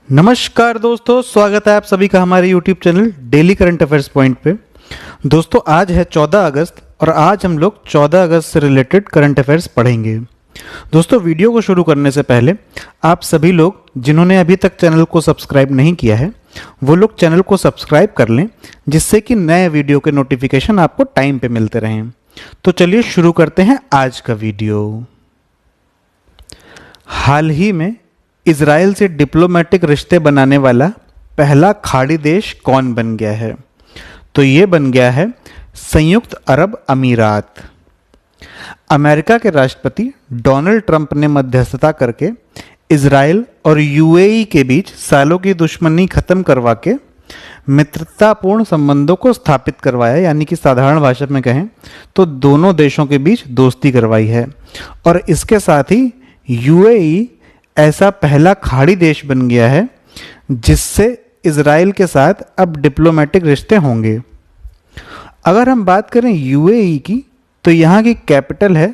नमस्कार दोस्तों, स्वागत है आप सभी का हमारे YouTube channel daily current affairs point पे। दोस्तों आज है 14 अगस्त और आज हम लोग 14 अगस्त से रिलेटेड करंट अफेयर्स पढ़ेंगे। दोस्तों वीडियो को शुरू करने से पहले आप सभी लोग जिन्होंने अभी तक चैनल को सब्सक्राइब नहीं किया है वो लोग चैनल को सब्सक्राइब कर लें, जिससे कि नए वीडियो के नोटिफिकेशन आपको टाइम पे मिलते रहें। तो चलिए शुरू करते हैं आज का वीडियो। हाल ही में इजराइल से डिप्लोमेटिक रिश्ते बनाने वाला पहला खाड़ी देश कौन बन गया है? तो ये बन गया है संयुक्त अरब अमीरात। अमेरिका के राष्ट्रपति डोनाल्ड ट्रंप ने मध्यस्थता करके इजराइल और यूएई के बीच सालों की दुश्मनी खत्म करवा के मित्रतापूर्ण संबंधों को स्थापित करवाया, यानी कि साधारण भाषा में कहें तो दोनों देशों के बीच दोस्ती करवाई है। और इसके साथ ही यूएई ऐसा पहला खाड़ी देश बन गया है जिससे इजराइल के साथ अब डिप्लोमेटिक रिश्ते होंगे। अगर हम बात करें यूएई की तो यहाँ की कैपिटल है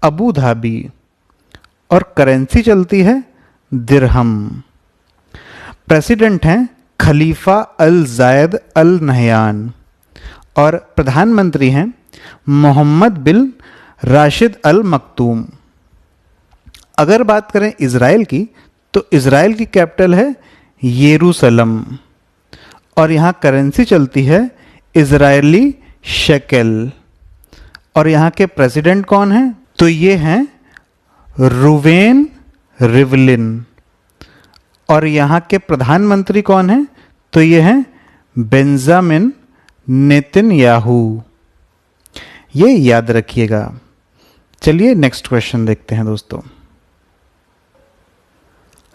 अबू धाबी और करेंसी चलती है दिरहम। प्रेसिडेंट हैं खलीफा अल जायद अल नहयान और प्रधानमंत्री हैं मोहम्मद बिन राशिद अल मक्तूम। अगर बात करें इजराइल की तो इजराइल की कैपिटल है यरूशलम और यहाँ करेंसी चलती है इजरायली शेकेल। और यहाँ के प्रेसिडेंट कौन हैं? तो ये हैं रूवेन रिवलिन। और यहाँ के प्रधानमंत्री कौन हैं? तो ये हैं बेंजामिन नेतन्याहू। ये याद रखिएगा। चलिए नेक्स्ट क्वेश्चन देखते हैं दोस्तों।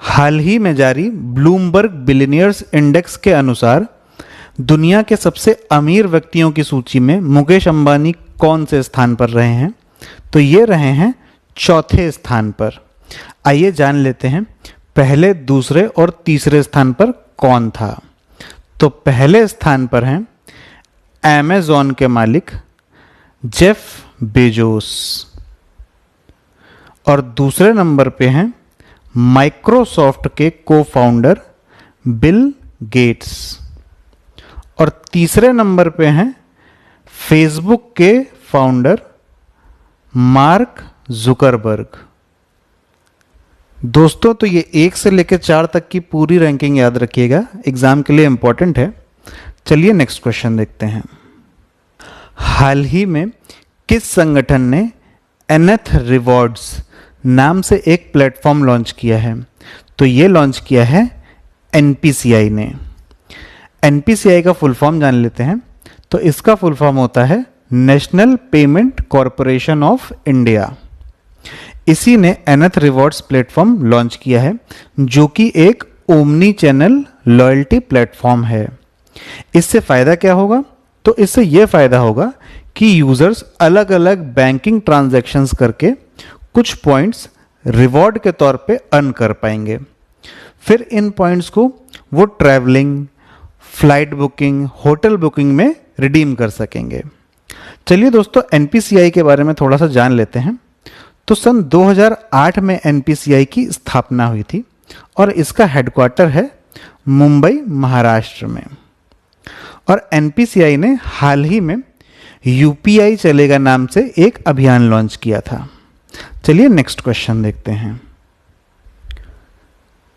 हाल ही में जारी ब्लूमबर्ग बिलियनियर्स इंडेक्स के अनुसार दुनिया के सबसे अमीर व्यक्तियों की सूची में मुकेश अंबानी कौन से स्थान पर रहे हैं? तो ये रहे हैं चौथे स्थान पर। आइए जान लेते हैं पहले, दूसरे और तीसरे स्थान पर कौन था। तो पहले स्थान पर हैं अमेज़न के मालिक जेफ बेजोस और दूसरे नंबर पे हैं माइक्रोसॉफ्ट के को फाउंडर बिल गेट्स और तीसरे नंबर पे हैं फेसबुक के फाउंडर मार्क जुकरबर्ग। दोस्तों तो ये 1 से लेकर 4 तक की पूरी रैंकिंग याद रखिएगा, एग्जाम के लिए इंपॉर्टेंट है। चलिए नेक्स्ट क्वेश्चन देखते हैं। हाल ही में किस संगठन ने एनथ रिवॉर्ड्स नाम से एक प्लेटफॉर्म लॉन्च किया है? तो ये लॉन्च किया है एनपीसीआई ने। एनपीसीआई का फुल फॉर्म जान लेते हैं। तो इसका फुल फॉर्म होता है national payment corporation of India. इसी ने एनथ रिवॉर्ड्स प्लेटफॉर्म लॉन्च किया है जो कि एक ओमनी चैनल लॉयल्टी प्लेटफॉर्म है। इससे फ़ायदा क्या होगा? तो इससे यह फ़ायदा होगा कि यूज़र्स अलग अलग बैंकिंग ट्रांजैक्शंस करके कुछ पॉइंट्स रिवॉर्ड के तौर पे अर्न कर पाएंगे। फिर इन पॉइंट्स को वो travelling, flight booking, hotel booking में रिडीम कर सकेंगे। चलिए दोस्तों एनपीसीआई के बारे में थोड़ा सा जान लेते हैं। तो सन 2008 में एनपीसीआई की स्थापना हुई थी और इसका हेडक्वार्टर है मुंबई, महाराष्ट्र में। और एनपीसीआई ने हाल ही में यूपीआई चलेगा नाम से एक अभियान लॉन्च किया था। चलिए नेक्स्ट क्वेश्चन देखते हैं।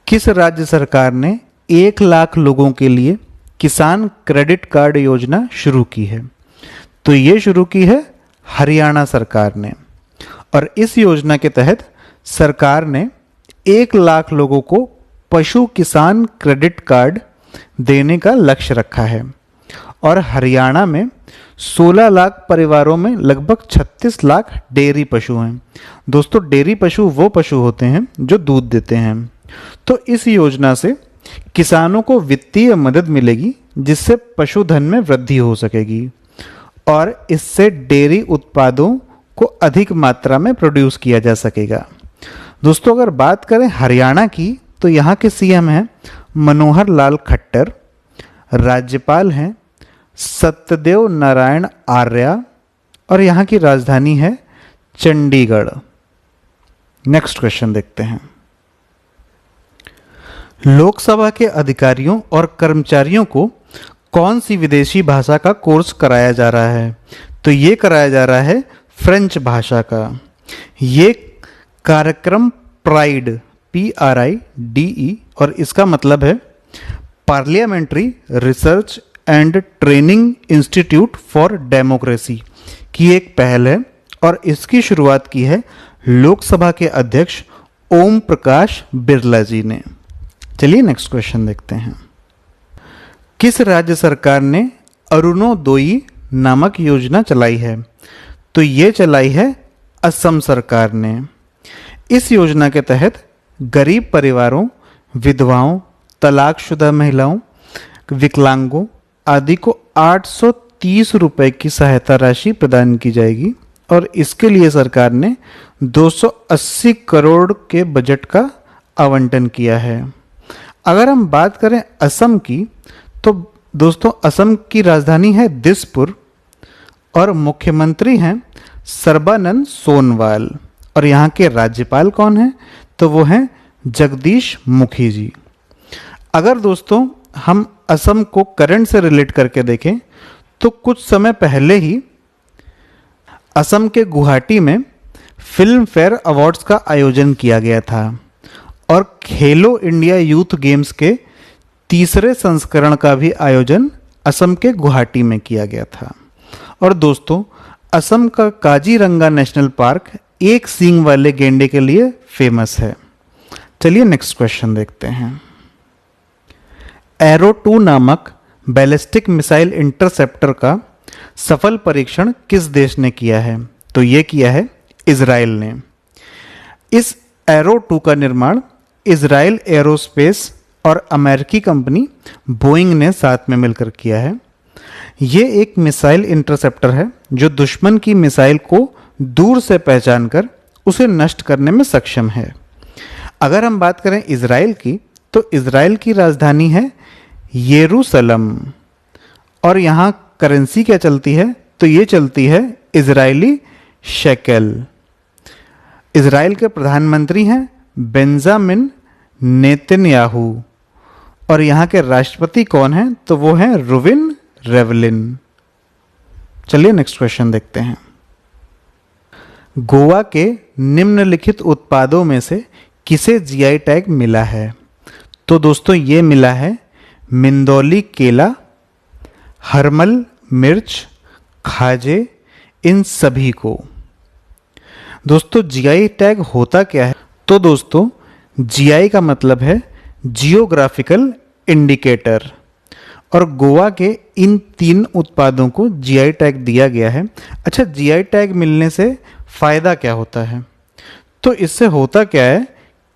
किस राज्य सरकार ने 1 लाख लोगों के लिए किसान क्रेडिट कार्ड योजना शुरू की है? तो ये शुरू की है हरियाणा सरकार ने। और इस योजना के तहत सरकार ने 1 लाख लोगों को पशु किसान क्रेडिट कार्ड देने का लक्ष्य रखा है। और हरियाणा में 16 लाख परिवारों में लगभग 36 लाख डेयरी पशु हैं। दोस्तों डेयरी पशु वो पशु होते हैं जो दूध देते हैं। तो इस योजना से किसानों को वित्तीय मदद मिलेगी जिससे पशुधन में वृद्धि हो सकेगी और इससे डेयरी उत्पादों को अधिक मात्रा में प्रोड्यूस किया जा सकेगा। दोस्तों अगर बात करें हरियाणा की तो यहाँ के सीएम हैं मनोहर लाल खट्टर, राज्यपाल हैं सत्यदेव नारायण आर्य और यहाँ की राजधानी है चंडीगढ़। नेक्स्ट क्वेश्चन देखते हैं। लोकसभा के अधिकारियों और कर्मचारियों को कौन सी विदेशी भाषा का कोर्स कराया जा रहा है? तो ये कराया जा रहा है फ्रेंच भाषा का। ये कार्यक्रम प्राइड PRIDE और इसका मतलब है parliamentary research and training institute for democracy की एक पहल है और इसकी शुरुआत की है लोकसभा के अध्यक्ष ओम प्रकाश बिरला जी ने। चलिए नेक्स्ट क्वेश्चन देखते हैं। किस राज्य सरकार ने अरुणोदयी नामक योजना चलाई है? तो ये चलाई है असम सरकार ने। इस योजना के तहत गरीब परिवारों, विधवाओं, तलाकशुदा महिलाओं, विकलांगों आदि को 830 रुपए की सहायता राशि प्रदान की जाएगी और इसके लिए सरकार ने 280 करोड़ के बजट का आवंटन किया है। अगर हम बात करें असम की, तो दोस्तों असम की राजधानी है दिसपुर और मुख्यमंत्री हैं सर्बानंद सोनोवाल और यहाँ के राज्यपाल कौन हैं? तो वो हैं जगदीश मुखी जी। अगर दोस्तों हम असम को करंट से रिलेट करके देखें तो कुछ समय पहले ही असम के गुवाहाटी में फिल्म फेयर अवार्ड्स का आयोजन किया गया था और खेलो इंडिया यूथ गेम्स के तीसरे संस्करण का भी आयोजन असम के गुवाहाटी में किया गया था। और दोस्तों असम का काजीरंगा नेशनल पार्क एक सींग वाले गेंडे के लिए फेमस है। चलिए नेक्स्ट क्वेश्चन देखते हैं। एरो 2 नामक बैलिस्टिक मिसाइल इंटरसेप्टर का सफल परीक्षण किस देश ने किया है? तो ये किया है इजराइल ने। इस एरो 2 का निर्माण इजराइल एरोस्पेस और अमेरिकी कंपनी बोइंग ने साथ में मिलकर किया है। ये एक मिसाइल इंटरसेप्टर है जो दुश्मन की मिसाइल को दूर से पहचानकर उसे नष्ट करने में सक्षम है। अगर हम बात करें इजराइल की, तो इजराइल की राजधानी है यरूशलेम और यहाँ करेंसी क्या चलती है? तो ये चलती है इजरायली शेकेल। इजराइल के प्रधानमंत्री हैं बेंजामिन नेतन्याहू और यहाँ के राष्ट्रपति कौन हैं? तो वो हैं रुविन रेवलिन। चलिए नेक्स्ट क्वेश्चन देखते हैं। गोवा के निम्नलिखित उत्पादों में से किसे जीआई टैग मिला है? तो दोस्तों ये मिला है मिंदौली केला, हरमल मिर्च, खाजे, इन सभी को। दोस्तों जीआई टैग होता क्या है? तो दोस्तों जीआई का मतलब है जियोग्राफिकल इंडिकेटर और गोवा के इन 3 उत्पादों को जीआई टैग दिया गया है। अच्छा, जीआई टैग मिलने से फ़ायदा क्या होता है? तो इससे होता क्या है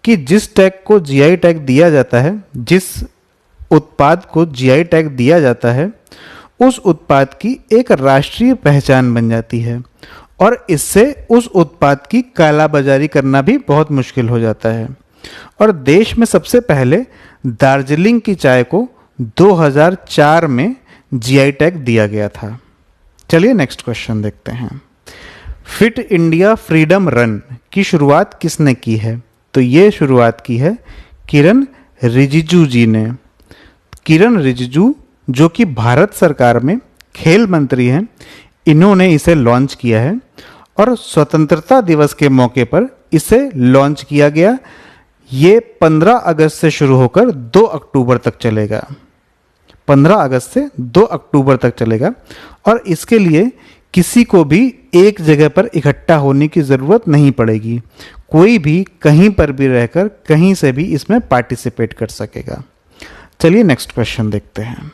कि जिस टैग को जीआई टैग दिया जाता है, जिस उत्पाद को जीआई टैग दिया जाता है, उस उत्पाद की एक राष्ट्रीय पहचान बन जाती है और इससे उस उत्पाद की कालाबाजारी करना भी बहुत मुश्किल हो जाता है। और देश में सबसे पहले दार्जिलिंग की चाय को 2004 में जीआई टैग दिया गया था। चलिए नेक्स्ट क्वेश्चन देखते हैं। फिट इंडिया फ्रीडम रन की शुरुआत किसने की है? तो ये शुरुआत की है किरण रिजिजू जी ने। किरण रिजिजू जो कि भारत सरकार में खेल मंत्री हैं, इन्होंने इसे लॉन्च किया है और स्वतंत्रता दिवस के मौके पर इसे लॉन्च किया गया। ये 15 अगस्त से शुरू होकर 2 अक्टूबर तक चलेगा। 15 अगस्त से 2 अक्टूबर तक चलेगा और इसके लिए किसी को भी एक जगह पर इकट्ठा होने की ज़रूरत नहीं पड़ेगी। कोई भी कहीं पर भी रहकर कहीं से भी इसमें पार्टिसिपेट कर सकेगा। चलिए नेक्स्ट क्वेश्चन देखते हैं।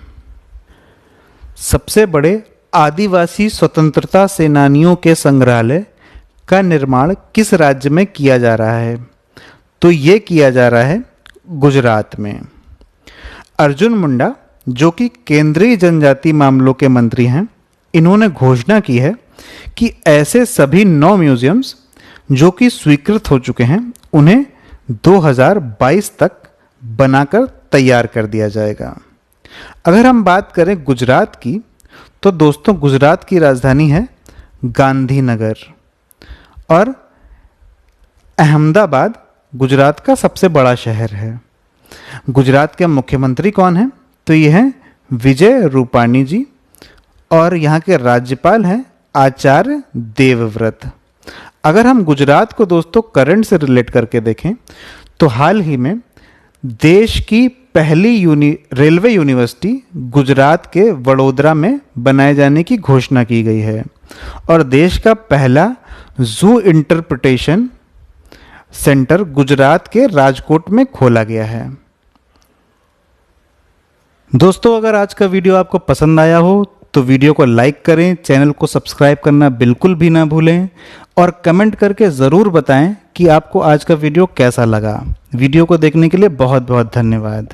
सबसे बड़े आदिवासी स्वतंत्रता सेनानियों के संग्रहालय का निर्माण किस राज्य में किया जा रहा है? तो ये किया जा रहा है गुजरात में। अर्जुन मुंडा जो कि केंद्रीय जनजाति मामलों के मंत्री हैं, इन्होंने घोषणा की है कि ऐसे सभी 9 म्यूजियम्स जो कि स्वीकृत हो चुके हैं, उन्हें 2022 तक बनाकर तैयार कर दिया जाएगा। अगर हम बात करें गुजरात की, तो दोस्तों गुजरात की राजधानी है गांधीनगर और अहमदाबाद गुजरात का सबसे बड़ा शहर है। गुजरात के मुख्यमंत्री कौन हैं? तो ये हैं विजय रूपाणी जी, और यहाँ के राज्यपाल हैं आचार्य देवव्रत। अगर हम गुजरात को दोस्तों करंट से रिलेट करके देखें तो हाल ही में देश की पहली रेलवे यूनिवर्सिटी गुजरात के वडोदरा में बनाए जाने की घोषणा की गई है, और देश का पहला जू इंटरप्रिटेशन सेंटर गुजरात के राजकोट में खोला गया है। दोस्तों, अगर आज का वीडियो आपको पसंद आया हो तो वीडियो को लाइक करें, चैनल को सब्सक्राइब करना बिल्कुल भी ना भूलें, और कमेंट करके ज़रूर बताएं कि आपको आज का वीडियो कैसा लगा। वीडियो को देखने के लिए बहुत बहुत धन्यवाद।